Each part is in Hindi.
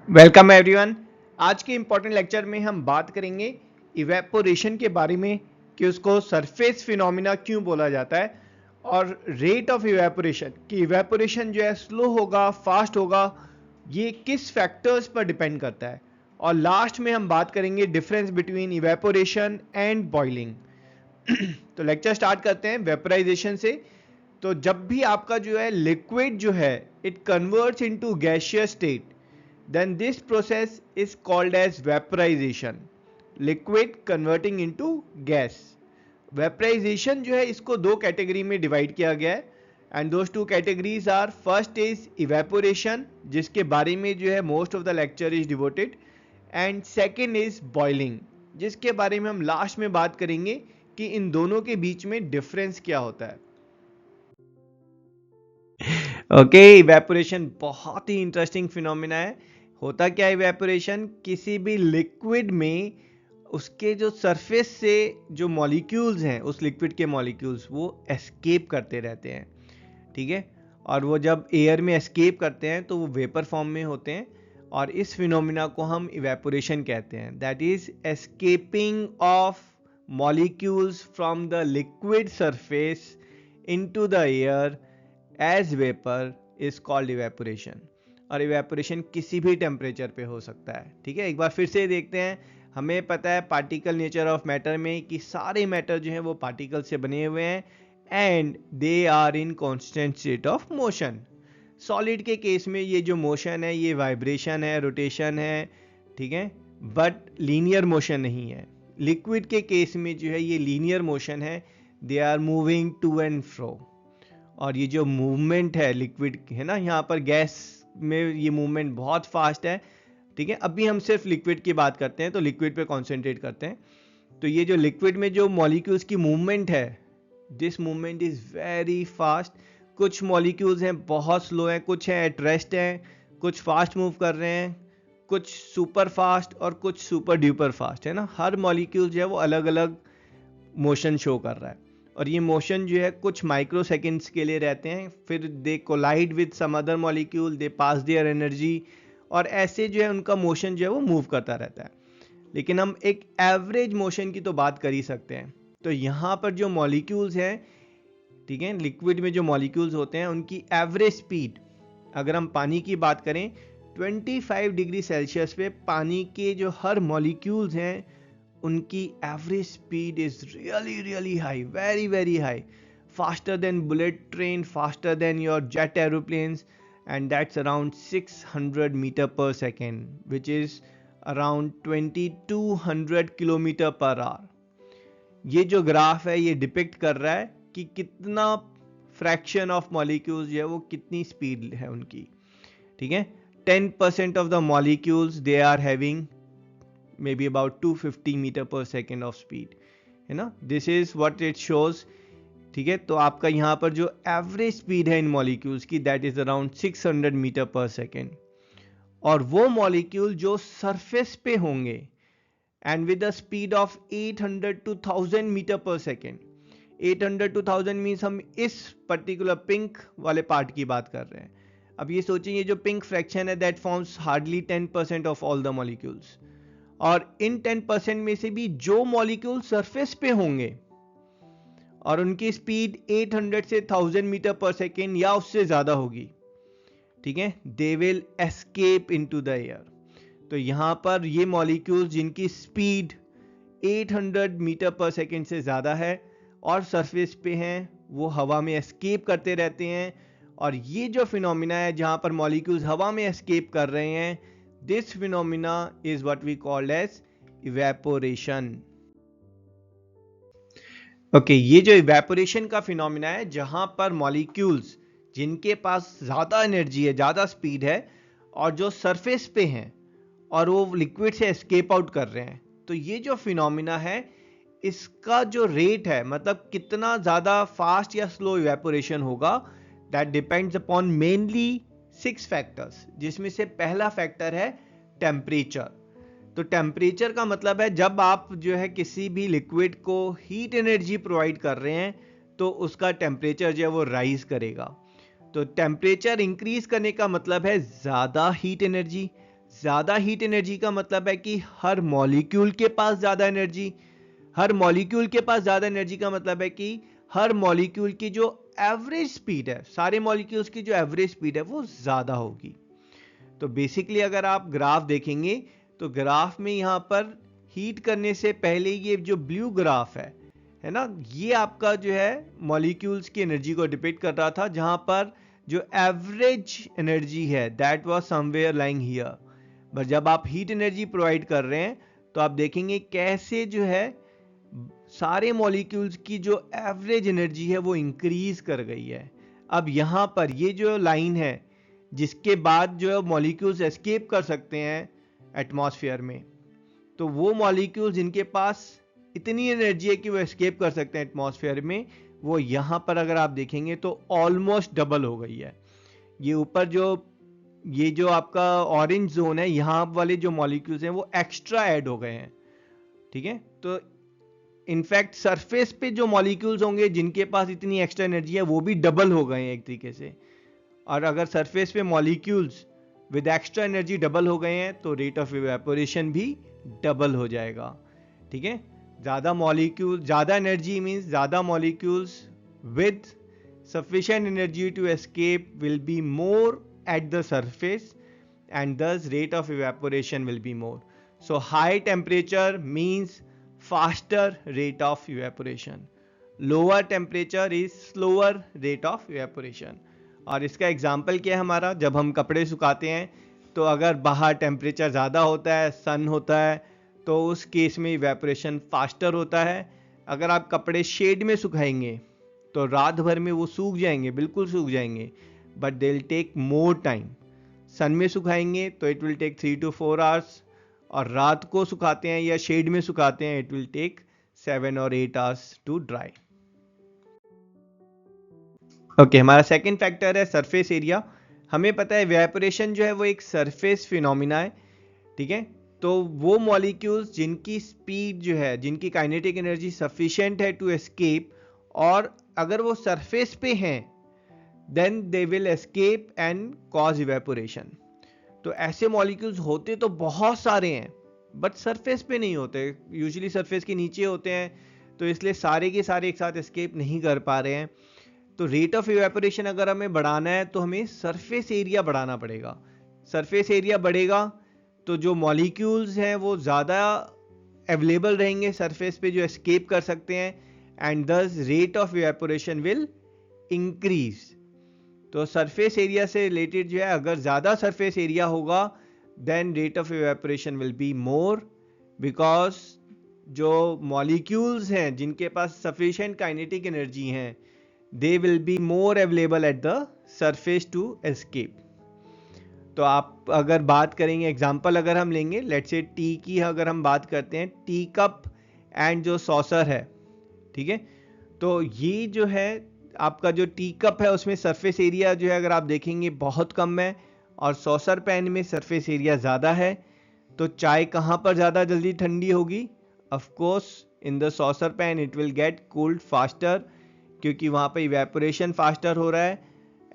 Welcome everyone. आज के इम्पोर्टेंट लेक्चर में हम बात करेंगे इवेपोरेशन के बारे में कि उसको सरफेस फिनोमिना क्यों बोला जाता है और रेट ऑफ इवेपोरेशन कि इवेपोरेशन जो है स्लो होगा फास्ट होगा, ये किस फैक्टर्स पर डिपेंड करता है। और लास्ट में हम बात करेंगे difference between evaporation and boiling. तो लेक्चर स्टार्ट करते हैं वेपराइजेशन से। तो जब भी आपका जो है लिक्विड जो है it converts into gaseous state, then this process is called as vaporization, liquid converting into gas। Vaporization जो है इसको दो कैटेगरी में डिवाइड किया गया है and those two categories are, first is evaporation जिसके बारे में जो है most of the lecture is devoted, and second is boiling जिसके बारे में हम लास्ट में बात करेंगे कि इन दोनों के बीच में डिफरेंस क्या होता है। ओके, इवेपोरेशन बहुत ही इंटरेस्टिंग फिनोमिना है। होता क्या है इवेपोरेशन, किसी भी लिक्विड में उसके जो सरफेस से जो मॉलिक्यूल्स हैं उस लिक्विड के मॉलिक्यूल्स वो एस्केप करते रहते हैं, ठीक है। और वो जब एयर में एस्केप करते हैं तो वो वेपर फॉर्म में होते हैं और इस फिनोमिना को हम इवेपोरेशन कहते हैं। That is escaping of molecules from the liquid surface into the air as vapour is called evaporation. और इवेपोरेशन किसी भी टेम्परेचर पे हो सकता है, ठीक है। एक बार फिर से देखते हैं, हमें पता है पार्टिकल नेचर ऑफ मैटर में कि सारे मैटर जो हैं वो पार्टिकल से बने हुए हैं and they are in constant state of motion. Solid के केस में ये जो मोशन है ये वाइब्रेशन है, रोटेशन है, ठीक है, बट लीनियर मोशन नहीं है। लिक्विड के केस में जो है ये लीनियर मोशन है, they are moving to and fro. और ये जो मूवमेंट है लिक्विड है ना, यहाँ पर गैस में ये मूवमेंट बहुत फास्ट है, ठीक है। अभी हम सिर्फ लिक्विड की बात करते हैं तो लिक्विड पे कॉन्सेंट्रेट करते हैं। तो ये जो लिक्विड में जो मॉलिक्यूल्स की मूवमेंट है, this movement is very fast. कुछ मॉलिक्यूल्स हैं बहुत स्लो हैं, कुछ हैं एट रेस्ट हैं, कुछ फास्ट मूव कर रहे हैं, कुछ सुपर फास्ट और कुछ सुपर ड्यूपर फास्ट है ना। हर मॉलिक्यूल जो है वो अलग अलग मोशन शो कर रहा है और ये मोशन जो है कुछ माइक्रो सेकेंड्स के लिए रहते हैं, फिर they collide with some other molecule, they pass their energy और ऐसे जो है उनका मोशन जो है वो मूव करता रहता है। लेकिन हम एक एवरेज मोशन की तो बात कर ही सकते हैं। तो यहाँ पर जो मॉलिक्यूल्स हैं, ठीक है, लिक्विड में जो मॉलिक्यूल्स होते हैं उनकी एवरेज स्पीड, अगर हम पानी की बात करें 25 डिग्री सेल्सियस पे पानी के जो हर मॉलिक्यूल्स हैं उनकी average speed is really really high, very very high, faster than bullet train, faster than your jet aeroplanes, and that's around 600 meter per second, which is around 2200 kilometre per hour. ये जो ग्राफ है ये डिपिक्ट कर रहा है कि कितना फ्रैक्शन ऑफ मॉलिक्यूल्स जो है वो कितनी स्पीड है उनकी, ठीक है। 10% of the molecules they are having maybe about 250 metre per second of speed, है ना। This is what it shows, ठीक है। तो आपका यहाँ पर जो एवरेज स्पीड है इन मॉलिक्यूल्स की that is around 600 metre per second. और वो मॉलिक्यूल जो सरफेस पे होंगे and with the speed of 800 to 1000 metre per second. 800 to 1000 means हम इस पर्टिकुलर पिंक वाले पार्ट की बात कर रहे हैं। अब ये सोचिए, ये जो पिंक फ्रैक्शन है that forms hardly 10% of all the molecules, और इन 10% में से भी जो मॉलिक्यूल सरफेस पे होंगे और उनकी स्पीड 800 से 1000 मीटर पर सेकेंड या उससे ज्यादा होगी, ठीक है, दे will escape into the air. तो यहां पर ये मॉलिक्यूल्स जिनकी स्पीड 800 मीटर पर सेकेंड से ज्यादा है और सरफेस पे हैं वो हवा में एस्केप करते रहते हैं। और ये जो फिनोमिना है जहां पर मॉलिक्यूल्स हवा में एस्केप कर रहे हैं, this phenomena is what we call as evaporation। okay, ये जो evaporation का फिनोमिना है जहां पर मॉलिक्यूल्स जिनके पास ज्यादा एनर्जी है, ज्यादा स्पीड है और जो सरफेस पे हैं और वो लिक्विड से एस्केप आउट कर रहे हैं, तो ये जो फिनोमिना है इसका जो रेट है, मतलब कितना ज्यादा फास्ट या स्लो इवेपोरेशन होगा, that depends upon mainly 6 factors, जिसमें से पहला फैक्टर है टेम्परेचर। तो टेम्परेचर का मतलब है जब आप जो है किसी भी लिक्विड को हीट एनर्जी प्रोवाइड कर रहे हैं तो उसका टेम्परेचर जो है वो राइज करेगा। तो टेम्परेचर इंक्रीज करने का मतलब है ज्यादा हीट एनर्जी, ज़्यादा हीट एनर्जी का मतलब है कि हर मॉलिक्यूल के पास ज़्यादा एनर्जी। हर मॉलिक्यूल के पास ज़्यादा एनर्जी का मतलब है कि हर मॉलिक्यूल की जो एवरेज स्पीड है, सारे मॉलिक्यूल्स की जो एवरेज स्पीड है वो ज़्यादा होगी। तो बेसिकली अगर आप ग्राफ देखेंगे तो ग्राफ में यहाँ पर हीट करने से पहले ये जो ब्लू ग्राफ है ना, ये आपका जो है मॉलिक्यूल्स की एनर्जी को डिपिक्ट कर रहा था, जहां पर जो एवरेज एनर्जी है that was somewhere lying here. But जब आप हीट एनर्जी प्रोवाइड कर रहे हैं तो आप देखेंगे कैसे जो है सारे मॉलिक्यूल्स की जो एवरेज एनर्जी है वो इंक्रीज कर गई है। अब यहां पर ये जो लाइन है जिसके बाद जो है मॉलिक्यूल्स एस्केप कर सकते हैं एटमॉस्फेयर में, तो वो मॉलिक्यूल्स जिनके पास इतनी एनर्जी है कि वो एस्केप कर सकते हैं एटमॉस्फेयर में, वो यहां पर अगर आप देखेंगे तो ऑलमोस्ट डबल हो गई है। ये ऊपर जो ये जो आपका ऑरेंज जोन है, यहां वाले जो मॉलिक्यूल्स हैं वो एक्स्ट्रा ऐड हो गए हैं। ठीक है, तो इनफैक्ट सरफेस पे जो मॉलिक्यूल्स होंगे जिनके पास इतनी एक्स्ट्रा एनर्जी है वो भी डबल हो गए हैं एक तरीके से। और अगर सरफेस पे molecules with extra energy double हो गए हैं तो रेट ऑफ इवेपोरेशन भी डबल हो जाएगा। ठीक है, ज्यादा मॉलिक्यूल, ज्यादा एनर्जी मींस ज्यादा molecules with sufficient energy to escape will be more at the surface and thus rate of evaporation will be more. So high temperature means faster rate of evaporation. Lower temperature is slower rate of evaporation. और इसका एग्जाम्पल क्या है हमारा, जब हम कपड़े सुखाते हैं तो अगर बाहर टेम्परेचर ज़्यादा होता है, सन होता है, तो उस केस में इवेपोरेशन फास्टर होता है। अगर आप कपड़े शेड में सुखाएंगे तो रात भर में वो सूख जाएंगे, बिल्कुल सूख जाएंगे, but they will take more time. Sun में सुखाएंगे तो it will take 3 to 4 hours, और रात को सुखाते हैं या शेड में सुखाते हैं it will take 7 or 8 hours to dry. Okay, हमारा सेकंड फैक्टर है सरफेस एरिया। हमें पता है इवेपोरेशन जो है वो एक सरफेस फिनोमिना है। ठीक है, तो वो मॉलिक्यूल्स जिनकी स्पीड जो है, जिनकी काइनेटिक एनर्जी सफिशिएंट है टू एस्केप, और अगर वो सरफेस पे हैं then they will escape and cause evaporation. तो ऐसे मॉलिक्यूल्स होते तो बहुत सारे हैं बट सरफेस पे नहीं होते, यूजुअली सरफेस के नीचे होते हैं, तो इसलिए सारे के सारे एक साथ एस्केप नहीं कर पा रहे हैं। तो रेट ऑफ इवेपोरेशन अगर हमें बढ़ाना है तो हमें सरफेस एरिया बढ़ाना पड़ेगा। सरफेस एरिया बढ़ेगा तो जो मॉलिक्यूल्स हैं वो ज़्यादा अवेलेबल रहेंगे सरफेस पे जो एस्केप कर सकते हैं, and this rate of evaporation will increase. तो सरफेस एरिया से रिलेटेड जो है, अगर ज़्यादा सरफेस एरिया होगा then rate of evaporation will be more, because जो मॉलिक्यूल्स हैं जिनके पास सफिशिएंट काइनेटिक एनर्जी हैं they will be more available at the surface to escape. तो आप अगर बात करेंगे, एग्जांपल अगर हम लेंगे, लेट्स से टी की अगर हम बात करते हैं, टी कप एंड जो सॉसर है, ठीक है, तो ये जो है आपका जो टी कप है उसमें सरफेस एरिया जो है अगर आप देखेंगे बहुत कम है, और सॉसर पैन में सरफेस एरिया ज़्यादा है। तो चाय कहाँ पर ज़्यादा जल्दी ठंडी होगी? Of course in the saucer pan it will get cooled faster, क्योंकि वहाँ पे इवेपोरेशन फास्टर हो रहा है,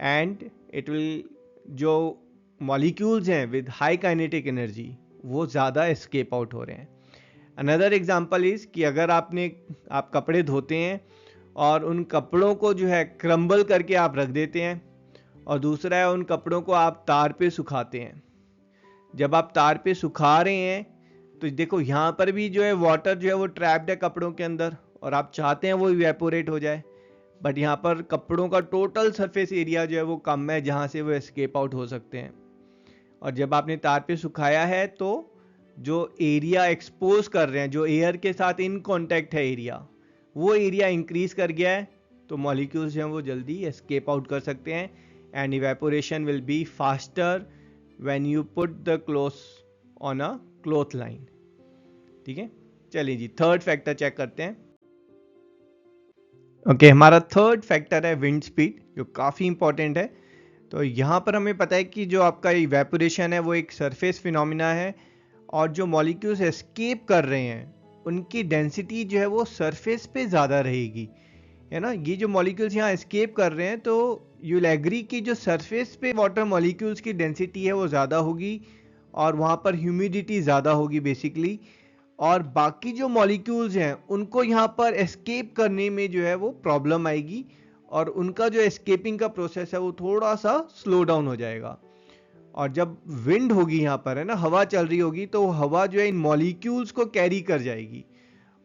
एंड इट विल, जो मॉलिक्यूल्स हैं विद हाई काइनेटिक एनर्जी वो ज़्यादा एस्केप आउट हो रहे हैं। अनदर एग्जांपल इज़ कि अगर आप कपड़े धोते हैं और उन कपड़ों को जो है क्रम्बल करके आप रख देते हैं, और दूसरा है उन कपड़ों को आप तार पे सुखाते हैं। जब आप तार पे सुखा रहे हैं तो देखो यहाँ पर भी जो है वाटर जो है वो ट्रैप्ड है कपड़ों के अंदर, और आप चाहते हैं वो इवेपोरेट हो जाए, बट यहाँ पर कपड़ों का टोटल सरफेस एरिया जो है वो कम है जहाँ से वो एस्केप आउट हो सकते हैं। और जब आपने तार पे सुखाया है तो जो एरिया एक्सपोज कर रहे हैं, जो एयर के साथ इन कांटेक्ट है एरिया, वो एरिया इंक्रीज कर गया है, तो मॉलिक्यूल्स जो हैं वो जल्दी एस्केप आउट कर सकते हैं, and evaporation will be faster when you put the clothes on a cloth line. ठीक है, चलिए जी थर्ड फैक्टर चेक करते हैं। ओके, हमारा थर्ड फैक्टर है विंड स्पीड, जो काफ़ी इंपॉर्टेंट है। तो यहाँ पर हमें पता है कि जो आपका इवेपोरेशन है वो एक सरफेस फिनोमिना है, और जो मॉलिक्यूल्स एस्केप कर रहे हैं उनकी डेंसिटी जो है वो सरफेस पे ज़्यादा रहेगी, है ना। ये जो मॉलिक्यूल्स यहाँ एस्केप कर रहे हैं, तो यू विल एग्री कि जो सरफेस पे वाटर मॉलिक्यूल्स की डेंसिटी है वो ज़्यादा होगी, और वहाँ पर ह्यूमिडिटी ज़्यादा होगी बेसिकली, और बाकी जो मॉलिक्यूल्स हैं उनको यहाँ पर एस्केप करने में जो है वो प्रॉब्लम आएगी, और उनका जो एस्केपिंग का प्रोसेस है वो थोड़ा सा स्लो डाउन हो जाएगा। और जब विंड होगी यहाँ पर, है ना, हवा चल रही होगी, तो हवा जो है इन मॉलिक्यूल्स को कैरी कर जाएगी,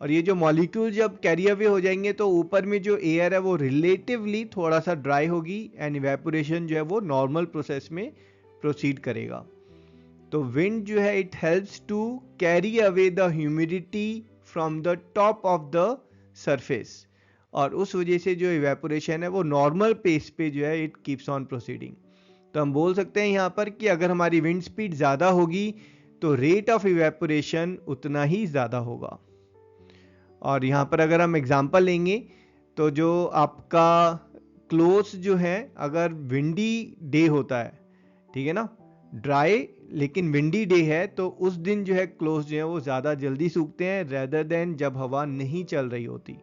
और ये जो मॉलिक्यूल जब कैरी अवे हो जाएंगे तो ऊपर में जो एयर है वो रिलेटिवली थोड़ा सा ड्राई होगी, एंड इवेपोरेशन जो है वो नॉर्मल प्रोसेस में प्रोसीड करेगा। तो विंड जो है it helps to carry away the humidity from the top of the surface, और उस वजह से जो इवेपोरेशन है वो नॉर्मल पेस पे जो है इट कीप्स ऑन प्रोसीडिंग। तो हम बोल सकते हैं यहाँ पर कि अगर हमारी विंड स्पीड ज़्यादा होगी तो रेट ऑफ इवेपोरेशन उतना ही ज़्यादा होगा। और यहाँ पर अगर हम एग्जांपल लेंगे तो जो आपका क्लोथ्स जो है, अगर विंडी डे होता है, ठीक है ना, ड्राई लेकिन विंडी डे है, तो उस दिन जो है क्लोथ्स जो है वो ज़्यादा जल्दी सूखते हैं रेदर देन जब हवा नहीं चल रही होती।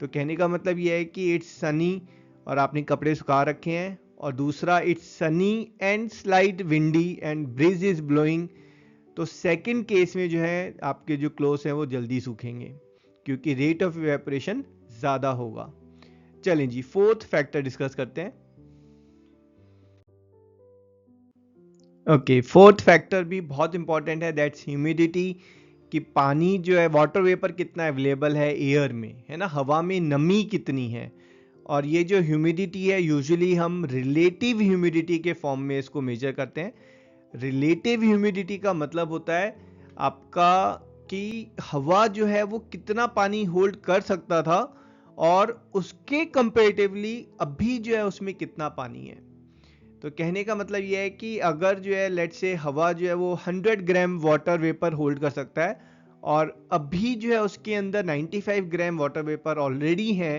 तो कहने का मतलब ये है कि इट्स सनी और आपने कपड़े सुखा रखे हैं, और दूसरा it's Sunny and slight windy and bridge is blowing, तो सेकंड केस में जो है आपके जो क्लोथ्स हैं वो जल्दी सूखेंगे क्योंकि रेट ऑफ इवेपोरेशन ज़्यादा होगा। चलें जी, फोर्थ फैक्टर डिस्कस करते हैं। ओके, फोर्थ फैक्टर भी बहुत इंपॉर्टेंट है, दैट्स ह्यूमिडिटी, कि पानी जो है, वाटर वेपर कितना अवेलेबल है एयर में, है ना, हवा में नमी कितनी है। और ये जो ह्यूमिडिटी है यूजुअली हम रिलेटिव ह्यूमिडिटी के फॉर्म में इसको मेजर करते हैं। रिलेटिव ह्यूमिडिटी का मतलब होता है आपका कि हवा जो है वो कितना पानी होल्ड कर सकता था और उसके कंपैरेटिवली अभी जो है उसमें कितना पानी है। तो कहने का मतलब यह है कि अगर जो है लेट्स से हवा जो है वो 100 ग्राम वाटर वेपर होल्ड कर सकता है और अभी जो है उसके अंदर 95 ग्राम वाटर वेपर ऑलरेडी है,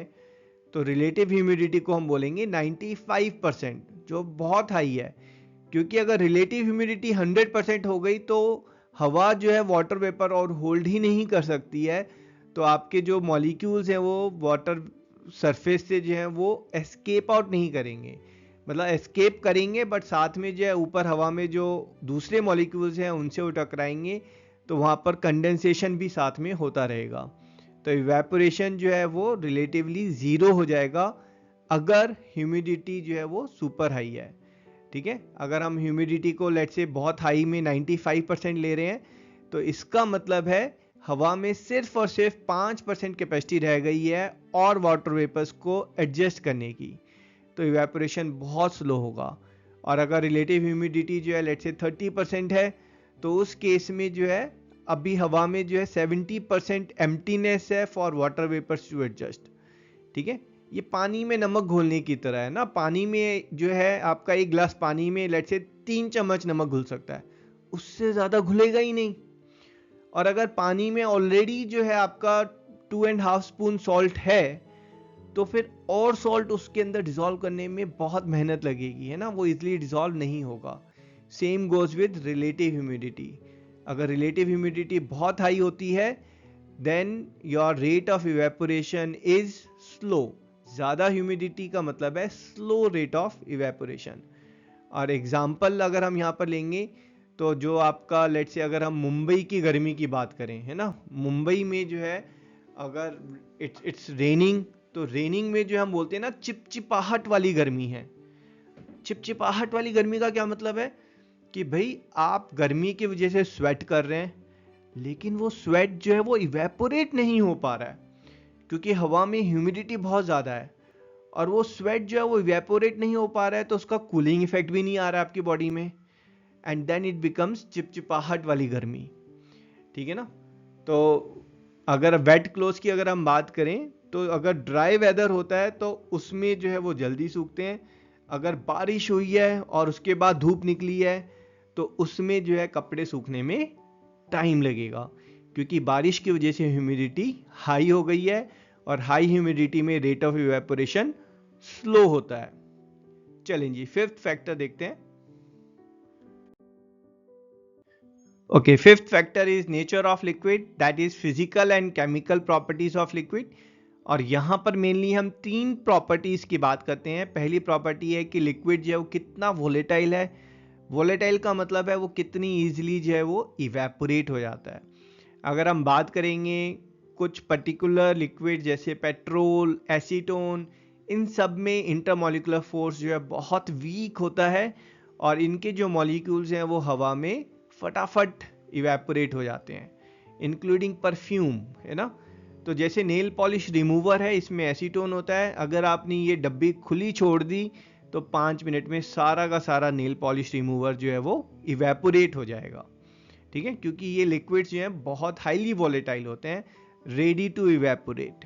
तो रिलेटिव ह्यूमिडिटी को हम बोलेंगे 95%, जो बहुत हाई है। क्योंकि अगर रिलेटिव ह्यूमिडिटी 100% हो गई तो हवा जो है वाटर वेपर और होल्ड ही नहीं कर सकती है, तो आपके जो मॉलिक्यूल्स हैं वो वाटर सरफेस से जो है वो एस्केप आउट नहीं करेंगे, मतलब एस्केप करेंगे बट साथ में जो है ऊपर हवा में जो दूसरे मॉलिक्यूल्स हैं उनसे वो टकराएंगे, तो वहाँ पर कंडेंसेशन भी साथ में होता रहेगा। तो इवेपोरेशन जो है वो रिलेटिवली ज़ीरो हो जाएगा अगर ह्यूमिडिटी जो है वो सुपर हाई है। ठीक है, अगर हम ह्यूमिडिटी को लेट्स से बहुत हाई में 95% ले रहे हैं, तो इसका मतलब है हवा में सिर्फ और सिर्फ 5% कैपेसिटी रह गई है और वाटर वेपर्स को एडजस्ट करने की, तो इवेपोरेशन बहुत स्लो होगा। और अगर रिलेटिव ह्यूमिडिटी जो है लेट्स से 30% है, तो उस केस में जो है अभी हवा में जो है 70% एम्प्टीनेस है for water vapours to adjust. ठीक है, ये पानी में नमक घोलने की तरह है ना, पानी में जो है आपका एक गिलास पानी में लेट्स से 3 चम्मच नमक घुल सकता है, उससे ज़्यादा घुलेगा ही नहीं। और अगर पानी में ऑलरेडी जो है आपका 2.5 स्पून सॉल्ट है, तो फिर और सॉल्ट उसके अंदर डिसॉल्व करने में बहुत मेहनत लगेगी, है ना, वो इजीली डिसॉल्व नहीं होगा। Same goes with relative humidity. अगर रिलेटिव ह्यूमिडिटी बहुत हाई होती है then your rate of evaporation is slow. ज़्यादा ह्यूमिडिटी का मतलब है स्लो रेट ऑफ इवेपोरेशन। और एग्जाम्पल अगर हम यहाँ पर लेंगे तो जो आपका लेट्स से अगर हम मुंबई की गर्मी की बात करें, है ना, मुंबई में जो है अगर इट्स रेनिंग, तो रेनिंग में जो हम बोलते हैं ना चिपचिपाहट वाली गर्मी है। चिपचिपाहट वाली गर्मी का क्या मतलब है कि भाई आप गर्मी की वजह से स्वेट कर रहे हैं, लेकिन वो स्वेट जो है वो इवेपोरेट नहीं हो पा रहा है क्योंकि हवा में ह्यूमिडिटी बहुत ज़्यादा है, और वो स्वेट जो है वो इवेपोरेट नहीं हो पा रहा है, तो उसका कूलिंग इफेक्ट भी नहीं आ रहा है आपकी बॉडी में, एंड देन इट बिकम्स चिपचिपाहट वाली गर्मी। ठीक है ना। तो अगर वेट क्लोथ्स की अगर हम बात करें तो अगर ड्राई वेदर होता है तो उसमें जो है वो जल्दी सूखते हैं। अगर बारिश हुई है और उसके बाद धूप निकली है तो उसमें जो है कपड़े सूखने में टाइम लगेगा, क्योंकि बारिश की वजह से ह्यूमिडिटी हाई हो गई है और हाई ह्यूमिडिटी में रेट ऑफ इवेपोरेशन स्लो होता है। चलें जी, फिफ्थ फैक्टर देखते हैं। Okay, fifth factor is nature of liquid, that is physical and chemical properties of liquid। और यहाँ पर मेनली हम 3 प्रॉपर्टीज की बात करते हैं। पहली प्रॉपर्टी है कि लिक्विड जो है वो कितना वोलेटाइल है, वोलेटाइल का मतलब है वो कितनी ईजिली जो है वो इवेपोरेट हो जाता है। अगर हम बात करेंगे कुछ पर्टिकुलर लिक्विड जैसे पेट्रोल, एसीटोन, इन सब में इंटरमॉलिक्यूलर फोर्स जो है बहुत वीक होता है और इनके जो मॉलिक्यूल्स हैं वो हवा में फटाफट इवेपोरेट हो जाते हैं, इंक्लूडिंग परफ्यूम, है ना। तो जैसे नेल पॉलिश रिमूवर है, इसमें एसीटोन होता है, अगर आपने ये डब्बी खुली छोड़ दी तो 5 मिनट में सारा का सारा नेल पॉलिश रिमूवर जो है वो इवेपोरेट हो जाएगा, ठीक है, क्योंकि ये लिक्विड्स जो हैं बहुत हाईली वॉलेटाइल होते हैं, रेडी टू इवेपोरेट,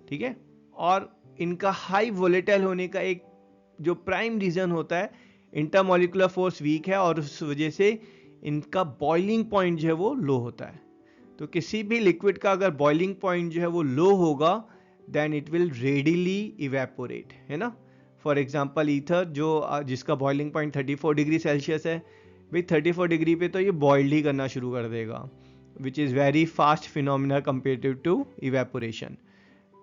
ठीक है। और इनका हाई वॉलेटाइल होने का एक जो प्राइम रीजन होता है, इंटरमॉलिक्यूलर फोर्स वीक है और उस वजह से इनका बॉइलिंग पॉइंट जो है वो लो होता है। तो किसी भी लिक्विड का अगर बॉइलिंग पॉइंट जो है वो लो होगा then it will readily evaporate, है ना। फॉर एग्जांपल ईथर जिसका बॉइलिंग पॉइंट 34 डिग्री सेल्सियस है, भाई 34 डिग्री पे तो ये बॉइल्ड ही करना शुरू कर देगा, which is very fast phenomena comparative to evaporation.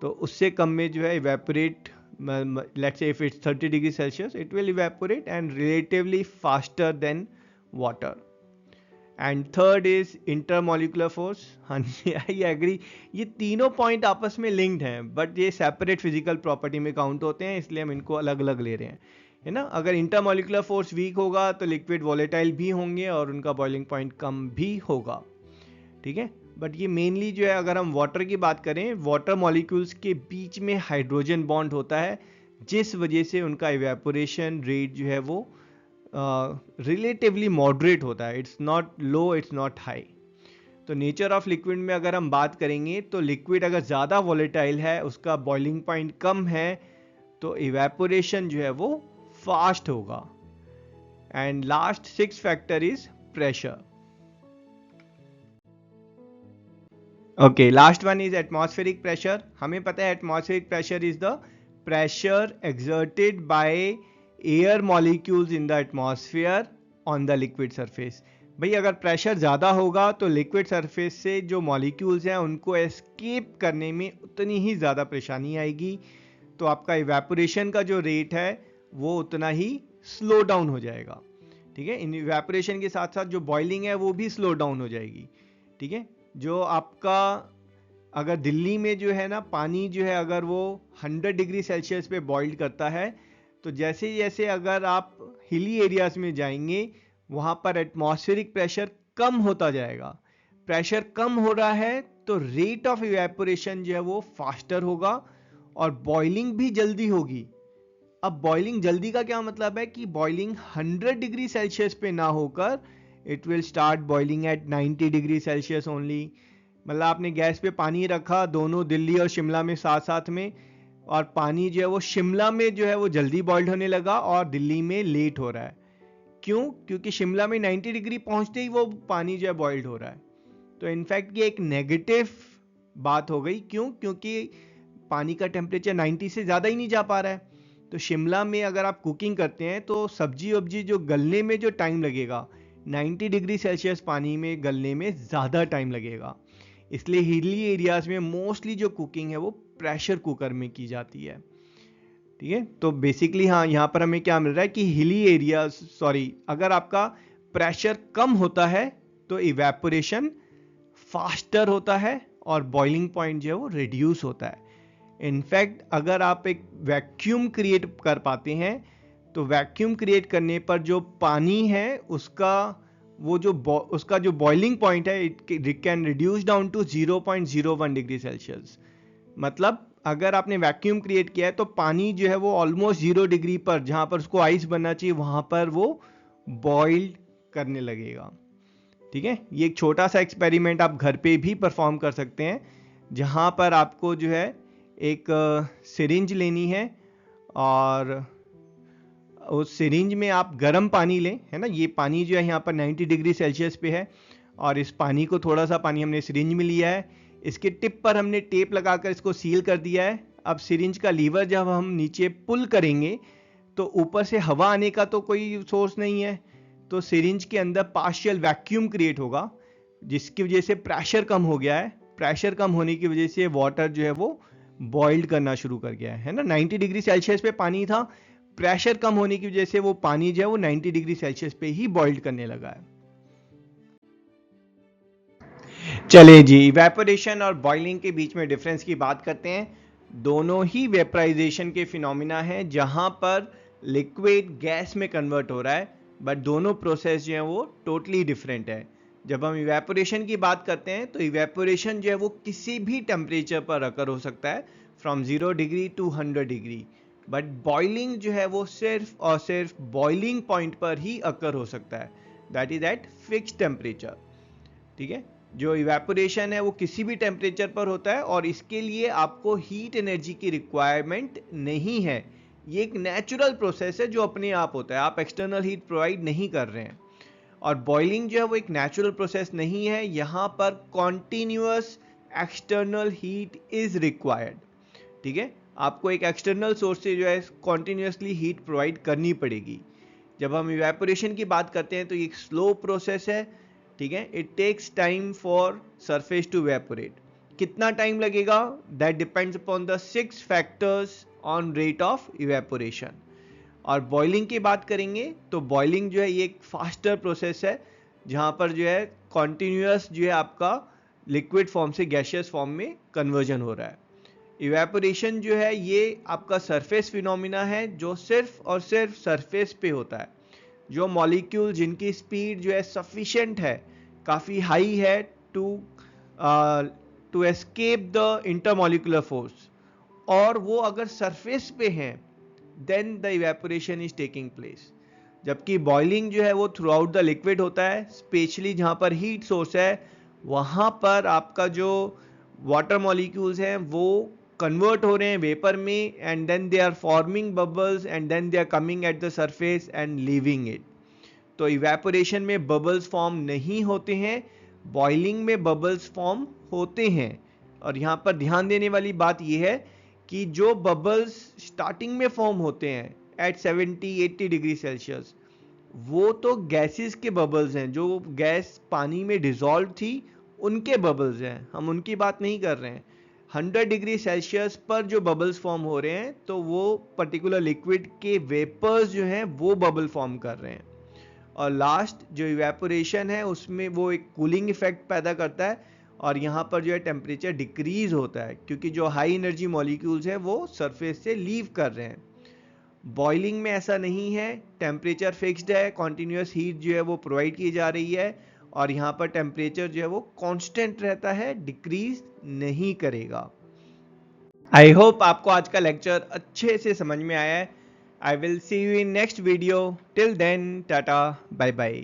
तो उससे कम में जो है evaporate, let's say if it's 30 degree celsius it will evaporate and relatively faster than water. And third is intermolecular force. हाँ जी, आई एग्री, ये तीनों पॉइंट आपस में लिंक्ड हैं बट ये सेपरेट फिजिकल प्रॉपर्टी में काउंट होते हैं, इसलिए हम इनको अलग अलग ले रहे हैं, है ना। अगर इंटरमॉलिक्यूलर फोर्स वीक होगा तो लिक्विड वॉलेटाइल भी होंगे और उनका बॉइलिंग पॉइंट कम भी होगा, ठीक है। बट ये मेनली जो है, अगर हम वाटर की बात करें, वाटर मॉलिक्यूल्स के बीच में हाइड्रोजन बॉन्ड होता है जिस वजह से उनका इवेपोरेशन रेट जो है वो रिलेटिवली मॉडरेट होता है, it's not low, it's not high. तो नेचर ऑफ लिक्विड में अगर हम बात करेंगे तो लिक्विड अगर ज़्यादा वॉलेटाइल है, उसका बॉइलिंग पॉइंट कम है, तो इवेपोरेशन जो है वो फास्ट होगा। And last 6 factor is pressure. Okay, last one is atmospheric pressure. हमें पता है atmospheric pressure is the pressure exerted by air molecules in the atmosphere on the liquid surface. भाई अगर प्रेशर ज़्यादा होगा तो लिक्विड सरफेस से जो मॉलिक्यूल्स हैं उनको एस्केप करने में उतनी ही ज़्यादा परेशानी आएगी, तो आपका इवेपोरेशन का जो रेट है वो उतना ही स्लो डाउन हो जाएगा, ठीक है। इन इवेपोरेशन के साथ साथ जो बॉइलिंग है वो भी स्लो डाउन हो जाएगी, ठीक है। जो आपका अगर दिल्ली में जो है ना पानी जो है अगर वो 100 डिग्री सेल्सियस पे बॉइल्ड करता है, तो जैसे जैसे अगर आप हिली एरियाज में जाएंगे वहाँ पर एटमॉस्फेरिक प्रेशर कम होता जाएगा। प्रेशर कम हो रहा है तो रेट ऑफ इवेपोरेशन जो है वो फास्टर होगा और बॉइलिंग भी जल्दी होगी। अब बॉइलिंग जल्दी का क्या मतलब है कि बॉइलिंग 100 डिग्री सेल्सियस पे ना होकर it will start boiling at 90 degree celsius only. मतलब आपने गैस पे पानी रखा, दोनों दिल्ली और शिमला में साथ साथ में, और पानी जो है वो शिमला में जो है वो जल्दी बॉइल्ड होने लगा और दिल्ली में लेट हो रहा है। क्यों? क्योंकि शिमला में 90 डिग्री पहुंचते ही वो पानी जो है बॉइल्ड हो रहा है। तो इनफैक्ट ये एक नेगेटिव बात हो गई। क्यों? क्योंकि पानी का टेम्परेचर 90 से ज़्यादा ही नहीं जा पा रहा है। तो शिमला में अगर आप कुकिंग करते हैं तो सब्जी वब्जी जो गलने में जो टाइम लगेगा 90 डिग्री सेल्सियस पानी में गलने में ज़्यादा टाइम लगेगा। इसलिए हिली एरियाज में मोस्टली जो कुकिंग है वो प्रेशर कुकर में की जाती है, ठीक है। तो बेसिकली हाँ, यहाँ पर हमें क्या मिल रहा है कि हिली एरिया अगर आपका प्रेशर कम होता है तो इवेपोरेशन फास्टर होता है और बॉइलिंग पॉइंट जो है वो रिड्यूस होता है। इनफैक्ट अगर आप एक वैक्यूम क्रिएट कर पाते हैं तो वैक्यूम क्रिएट करने पर जो पानी है उसका जो बॉइलिंग पॉइंट है it can reduce down to 0.01 degree celsius. मतलब अगर आपने वैक्यूम क्रिएट किया है तो पानी जो है वो ऑलमोस्ट 0 डिग्री पर, जहां पर उसको आइस बनना चाहिए, वहां पर वो बॉइल्ड करने लगेगा, ठीक है। ये एक छोटा सा एक्सपेरिमेंट आप घर पे भी परफॉर्म कर सकते हैं, जहां पर आपको जो है एक सिरिंज लेनी है और उस सिरिंज में आप गर्म पानी लें, है ना। ये पानी जो है यहाँ पर 90 डिग्री सेल्सियस पे है और इस पानी को, थोड़ा सा पानी हमने सिरिंज में लिया है, इसके टिप पर हमने टेप लगाकर इसको सील कर दिया है। अब सिरिंज का लीवर जब हम नीचे पुल करेंगे तो ऊपर से हवा आने का तो कोई सोर्स नहीं है, तो सिरिंज के अंदर पार्शियल वैक्यूम क्रिएट होगा जिसकी वजह से प्रेशर कम हो गया है। प्रेशर कम होने की वजह से वाटर जो है वो बॉइल्ड करना शुरू कर गया है ना। 90 डिग्री सेल्सियस पे पानी था, प्रेशर कम होने की वजह से वो पानी जो है वो 90 डिग्री सेल्सियस पे ही बॉइल्ड करने लगा है। चलिए जी, इवेपोरेशन और बॉइलिंग के बीच में डिफरेंस की बात करते हैं। दोनों ही वेपराइजेशन के फिनोमिना हैं जहां पर लिक्विड गैस में कन्वर्ट हो रहा है, बट दोनों प्रोसेस जो है वो टोटली डिफरेंट है। जब हम इवेपोरेशन की बात करते हैं तो इवेपोरेशन जो है वो किसी भी टेम्परेचर पर अकर हो सकता है, from 0 degree to 100 degree, but boiling जो है वो सिर्फ और सिर्फ बॉइलिंग पॉइंट पर ही अकर हो सकता है, that is eight fix temperature. ठीक है, जो इवेपोरेशन है वो किसी भी टेम्परेचर पर होता है और इसके लिए आपको हीट एनर्जी की रिक्वायरमेंट नहीं है। ये एक नेचुरल प्रोसेस है जो अपने आप होता है, आप एक्सटर्नल हीट प्रोवाइड नहीं कर रहे हैं। और बॉइलिंग जो है वो एक नेचुरल प्रोसेस नहीं है, यहां पर continuous external heat is required. ठीक है, आपको एक एक्सटर्नल सोर्स से जो है कॉन्टिन्यूअसली हीट प्रोवाइड करनी पड़ेगी। जब हम इवेपोरेशन की बात करते हैं तो ये एक स्लो प्रोसेस है। ठीक है, it takes time for surface to evaporate. कितना टाइम लगेगा, that depends upon the 6 factors on rate of evaporation. और बॉइलिंग की बात करेंगे तो बॉइलिंग जो है ये एक फास्टर प्रोसेस है, जहां पर जो है कॉन्टिन्यूअस जो है आपका लिक्विड फॉर्म से गैसियस फॉर्म में कन्वर्जन हो रहा है। इवेपोरेशन जो है ये आपका सरफेस फिनोमिना है जो सिर्फ और सिर्फ सरफेस पे होता है। जो मॉलिक्यूल जिनकी स्पीड जो है सफिशिएंट है, काफ़ी हाई है to to escape the intermolecular force, और वो अगर सरफेस पे हैं, then the evaporation is taking place. जबकि बॉइलिंग जो है वो थ्रू आउट द लिक्विड होता है, स्पेशली जहां पर हीट सोर्स है वहां पर आपका जो वाटर मॉलिक्यूल्स हैं वो कन्वर्ट हो रहे हैं वेपर में, and then they are forming bubbles and then they are coming at the surface and leaving it. तो इवेपोरेशन में बबल्स फॉर्म नहीं होते हैं, बॉइलिंग में बबल्स फॉर्म होते हैं। और यहां पर ध्यान देने वाली बात यह है कि जो बबल्स स्टार्टिंग में फॉर्म होते हैं एट 70-80 डिग्री सेल्सियस, वो तो गैसेस के बबल्स हैं, जो गैस पानी में डिसॉल्व थी उनके बबल्स हैं, हम उनकी बात नहीं कर रहे हैं। 100 डिग्री सेल्सियस पर जो बबल्स फॉर्म हो रहे हैं तो वो पर्टिकुलर लिक्विड के वेपर्स जो हैं वो बबल फॉर्म कर रहे हैं। और लास्ट जो इवेपोरेशन है उसमें वो एक कूलिंग इफेक्ट पैदा करता है, और यहाँ पर जो है टेम्परेचर डिक्रीज होता है क्योंकि जो हाई एनर्जी मॉलिक्यूल्स हैं वो सरफेस से लीव कर रहे हैं। बॉइलिंग में ऐसा नहीं है, टेम्परेचर फिक्स्ड है, कॉन्टिन्यूस हीट जो है वो प्रोवाइड की जा रही है, और यहाँ पर टेम्परेचर जो है वो कांस्टेंट रहता है, डिक्रीज नहीं करेगा। आई होप आपको आज का लेक्चर अच्छे से समझ में आया है। I will see you in next video, till then tata bye bye.